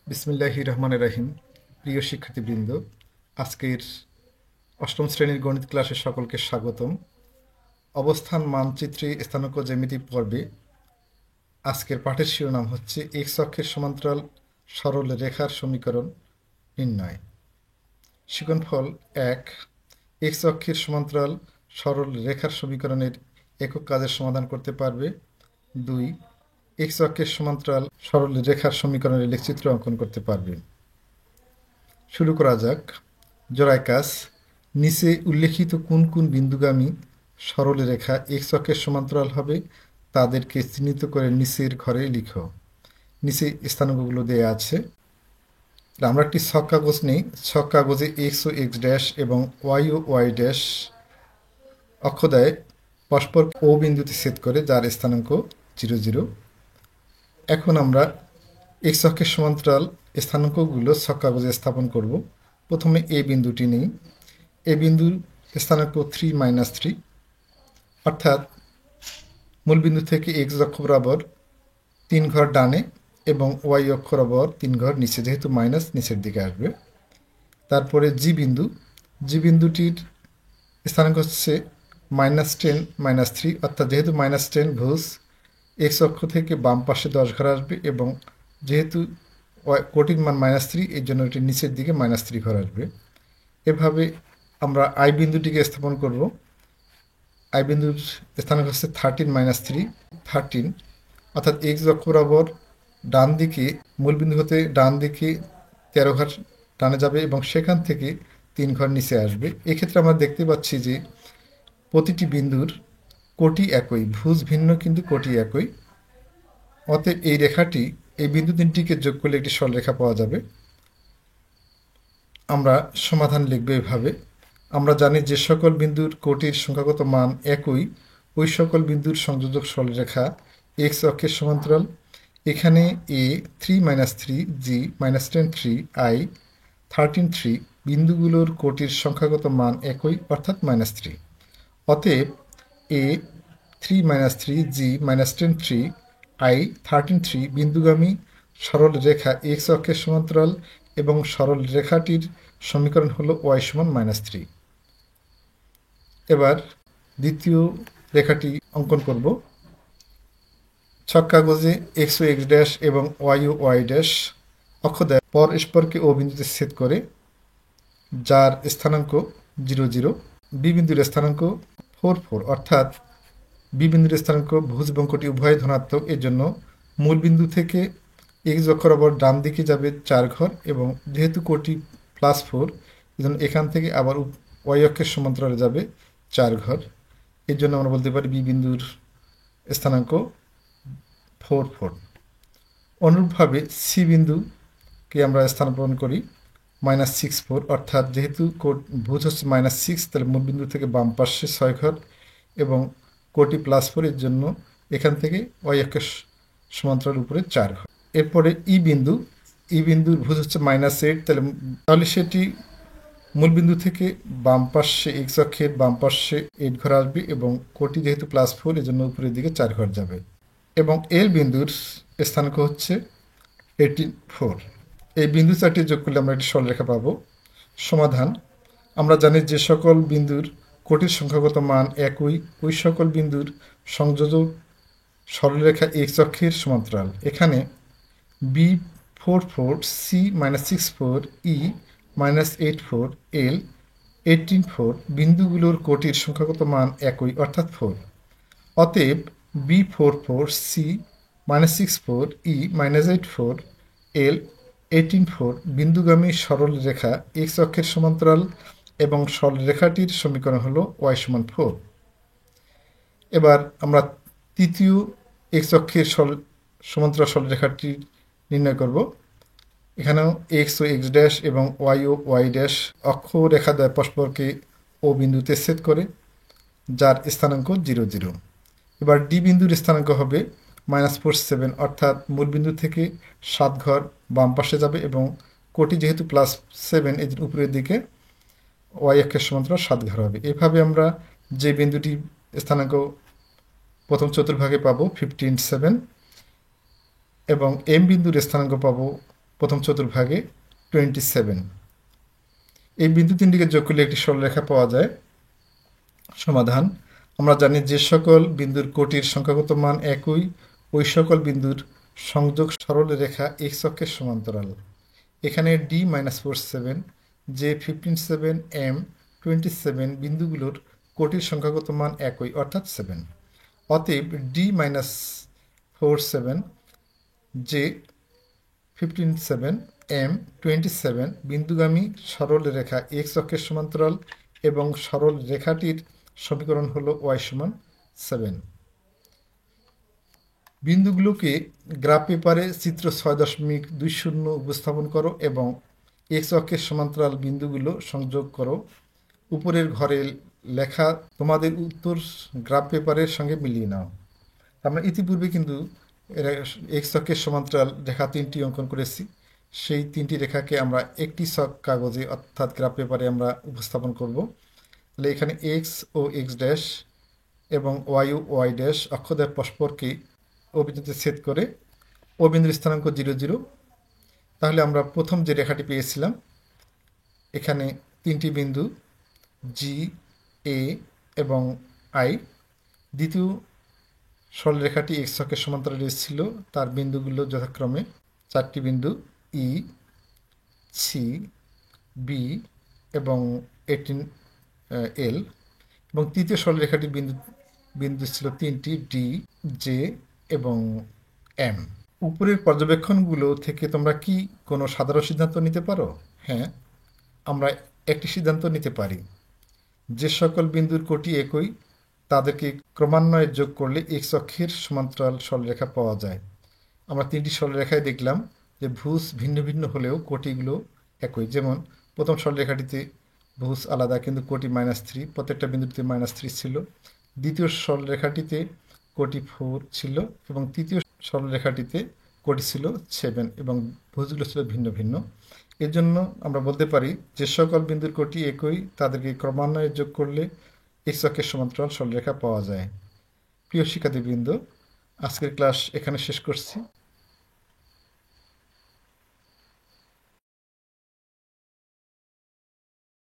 বিসমিল্লাহির রহমানির রহিম। প্রিয় শিক্ষার্থীবৃন্দ, আজকের অষ্টম শ্রেণীর গণিত ক্লাসে সকলকে স্বাগতম। অবস্থান মানচিত্রে স্থানাঙ্ক জ্যামিতি পর্বে আজকের পাঠের শিরোনাম হচ্ছে এক্স অক্ষের সমান্তরাল সরল রেখার সমীকরণ নির্ণয়। শিক্ষণফল ১, এক্স অক্ষের সমান্তরাল সরল রেখার সমীকরণের একক কাজের সমাধান করতে পারবে। ২, এক্স অক্ষের সমান্তরাল সরল রেখার সমীকরণের লেখচিত্র অঙ্কন করতে পারবে। শুরু করা যাক। জোড়ায় কাজ। নিচে উল্লেখিত কোন কোন বিন্দুগামী সরল রেখা এক্স অক্ষের সমান্তরাল হবে তাদেরকে চিহ্নিত করে নিচের ঘরে লিখো। নিচে স্থানাঙ্কগুলো দেয়া আছে। আমরা একটি ছক কাগজ নিই। ছক কাগজে এক্স ও এক্স ড্যাশ এবং ওয়াই ও ওয়াই ড্যাশ অক্ষ দেয় পরস্পর ও বিন্দুতে ছেদ করে, যার স্থানাঙ্ক 0, 0। এখন আমরা এক্স অক্ষের সমান্তরাল স্থানাঙ্কগুলো ছক কাগজে স্থাপন করব। প্রথমে এ বিন্দুটি নিই। এ বিন্দুর স্থানাঙ্ক 3, -3, অর্থাৎ মূলবিন্দু থেকে এক্স অক্ষ বরাবর 3 ঘর ডানে এবং ওয়াই অক্ষ বরাবর 3 ঘর নিচে, যেহেতু মাইনাস নিচের দিকে আসবে। তারপরে জি বিন্দু। জি বিন্দুটির স্থানাঙ্ক হচ্ছে -10, -3, অর্থাৎ যেহেতু -10 ভুজ এক্স অক্ষ থেকে বাম পাশে 10 ঘর আসবে এবং যেহেতু কোটির মান -3, এর জন্য এটি নিচের দিকে -3 ঘর আসবে। এভাবে আমরা আই বিন্দুটিকে স্থাপন করব। আই বিন্দুর স্থানাঙ্ক হচ্ছে 13, -3, 13, অর্থাৎ এক্স অক্ষ বরাবর ডান দিকে মূলবিন্দু হতে ডান দিকে 13 ঘর ডানে যাবে এবং সেখান থেকে 3 ঘর নিচে আসবে। এক্ষেত্রে আমরা দেখতে পাচ্ছি যে প্রতিটি বিন্দুর কোটি একই, ভুজ ভিন্ন কিন্তু কোটি একই। অতএব এই রেখাটি এই বিন্দু তিনটিকে যোগ করলে একটি সরলরেখা পাওয়া যাবে। আমরা সমাধান লিখব এভাবে। আমরা জানি যে সকল বিন্দুর কোটির সংখ্যাগত মান একই, ওই সকল বিন্দুর সংযোজক সরলরেখা এক্স অক্ষের সমান্তরাল। এখানে এ 3, -3, জি -10, 3, আই 13, 3 বিন্দুগুলোর কোটির সংখ্যাগত মান একই, অর্থাৎ -3। অতএব এ 3, -3, জি -10, 3, আই 13, 3 বিন্দুগামী সরল রেখা এক্স অক্ষের সমান্তরাল এবং সরল রেখাটির সমীকরণ হলো y -3। এবার দ্বিতীয় রেখাটি অঙ্কন করব। ছক কাগজে এক্স ও এক্স ড্যাশ এবং ওয়াই ও ওয়াই ড্যাশ অক্ষ দেয় পরস্পরকে ও বিন্দুতে ছেদ করে, যার স্থানাঙ্ক 0, 0। বি বিন্দুর স্থানাঙ্ক 4, 4, অর্থাৎ বি বিন্দুর স্থানাঙ্ক ভুজ এবং কোটি উভয় ধনাত্মক। এর জন্য মূল বিন্দু থেকে এক্স অক্ষ বরাবর ডান দিকে যাবে 4 ঘর এবং যেহেতু কোটি +4, এই জন্য এখান থেকে আবার ওয়াই অক্ষের সমান্তরালে যাবে 4 ঘর। এর জন্য আমরা বলতে পারি বি বিন্দুর স্থানাঙ্ক 4, 4। অনুরূপভাবে সি বিন্দুকে আমরা স্থানাপন্ন করি -6, 4, অর্থাৎ যেহেতু ভুজ হচ্ছে -6, তাহলে মূল বিন্দু থেকে বাম পাশে 6 ঘর এবং কোটি +4, এর জন্য এখান থেকে ওয়াই অক্ষের সমান্তরাল উপরে 4 ঘর। এরপরে ই বিন্দুর ভুজ হচ্ছে -8, তাহলে সেটি মূলবিন্দু থেকে বাম পাশে এক্স অক্ষের বাম পাশে 8 ঘর আসবে এবং কোটি যেহেতু +4, এর জন্য উপরের দিকে 4 ঘর যাবে। এবং এল বিন্দুর স্থানাঙ্ক হচ্ছে 18, 4। এই বিন্দু চারটি যোগ করলে আমরা একটি সরলরেখা পাবো। সমাধান। আমরা জানি যে সকল বিন্দুর কোটির সংখ্যাগত মান একই, ওই সকল বিন্দুর সংযোজক সরলরেখা এক্স অক্ষের সমান্তরাল। এখানে বি 4, 4, সি -6, 4, ই -8, 4, এল 18, 4 বিন্দুগুলোর কোটির সংখ্যাগত মান একই, অর্থাৎ 4। অতএব বি 4, 4, সি -6, 4, ই -8, 4, এল 18, 4 বিন্দুগামী সরল রেখা এক্স অক্ষের সমান্তরাল এবং সরলরেখাটির সমীকরণ হলো y 4। এবার আমরা তৃতীয় এক্স অক্ষের সমান্তরাল সরলরেখাটি নির্ণয় করব। এখানেও এক্স ও এক্স ড্যাশ এবং ওয়াই ও ওয়াই ড্যাশ অক্ষ রেখা দ্বয় পরস্পরকে ও বিন্দুতে ছেদ করে, যার স্থানাঙ্ক 0, 0। এবার ডি বিন্দুর স্থানাঙ্ক হবে -4, 7, অর্থাৎ মূল বিন্দু থেকে 7 ঘর বাম পাশে যাবে এবং কোটি যেহেতু +7, এর উপরের দিকে ওয়াই অক্ষের সমান্তরাল 7 ঘর হবে। এভাবে আমরা যে বিন্দুটি স্থানাঙ্ক প্রথম চতুর্ভাগে পাবো 15, 7 এবং এম বিন্দুর স্থানাঙ্ক পাবো প্রথম চতুর্ভাগে 27। এই বিন্দু তিনটিকে যোগ করলে একটি সরলরেখা পাওয়া যায়। সমাধান: আমরা জানি যে সকল বিন্দুর কোটির সংখ্যাগত মান একই ওই সকল বিন্দুর সংযোগ সরলরেখা এক্স অক্ষের সমান্তরাল। এখানে D-47, J-15, M-27 বিন্দুগুলোর কোটির সংখ্যাগত মান একই অর্থাৎ 7। অতএব D-47, J-15, M-27 বিন্দুগামী সরল রেখা এক্স অক্ষের সমান্তরাল এবং সরল রেখাটির সমীকরণ হলো y=7। বিন্দুগুলোকে গ্রাফ পেপারে চিত্র 6.20 উপস্থাপন করো এবং এক্স অক্ষের সমান্তরাল বিন্দুগুলো সংযোগ করো। উপরের ঘরে লেখা তোমাদের উত্তর গ্রাফ পেপারের সঙ্গে মিলিয়ে নাও। আমরা ইতিপূর্বে কিন্তু এক্স অক্ষের সমান্তরাল রেখা 3টি অঙ্কন করেছি। সেই 3টি রেখাকে আমরা একটি ছক কাগজে অর্থাৎ গ্রাফ পেপারে আমরা উপস্থাপন করব। তাহলে এখানে এক্স ও এক্স ড্যাশ এবং ওয়াই ও ওয়াই ড্যাশ অক্ষদ্বয় পরস্পরকে ও বিন্দুতে ছেদ করে ও বিন্দুর স্থানাঙ্ক 0, 0। তাহলে আমরা প্রথম যে রেখাটি পেয়েছিলাম, এখানে 3টি বিন্দু জি, এ এবং আই। দ্বিতীয় সরলরেখাটি এক্স অক্ষের সমান্তরালে ছিল, তার বিন্দুগুলো যথাক্রমে 4টি বিন্দু ই, সি, বি এবং 18 এল। এবং তৃতীয় সরলরেখাটির বিন্দু ছিল 3টি ডি, জে এবং এম। উপরের পর্যবেক্ষণগুলো থেকে তোমরা কি কোনো সাধারণ সিদ্ধান্ত নিতে পারো? হ্যাঁ, আমরা একটি সিদ্ধান্ত নিতে পারি। যে সকল বিন্দুর কোটি একই তাদেরকে ক্রমান্বয়ে যোগ করলে এক্স অক্ষের সমান্তরাল সরলরেখা পাওয়া যায়। আমরা 3টি সরলরেখায় দেখলাম যে ভুজ ভিন্ন ভিন্ন হলেও কোটিগুলো একই। যেমন প্রথম সরলরেখাটিতে ভুজ আলাদা কিন্তু কোটি -3, প্রত্যেকটা বিন্দুতে -3 ছিল। দ্বিতীয় সরলরেখাটিতে কোটি 4 ছিল এবং তৃতীয় সরলরেখাটিতে কোটি ছিল 7 এবং ভুজগুলো ছিল ভিন্ন ভিন্ন। এর জন্য আমরা বলতে পারি যে সকল বিন্দুর কোটি একই তাদেরকে ক্রমান্বয়ে যোগ করলে এক্স অক্ষের সমান্তরাল সরলরেখা পাওয়া যায়। প্রিয় শিক্ষার্থীবৃন্দ, আজকের ক্লাস এখানে শেষ করছি।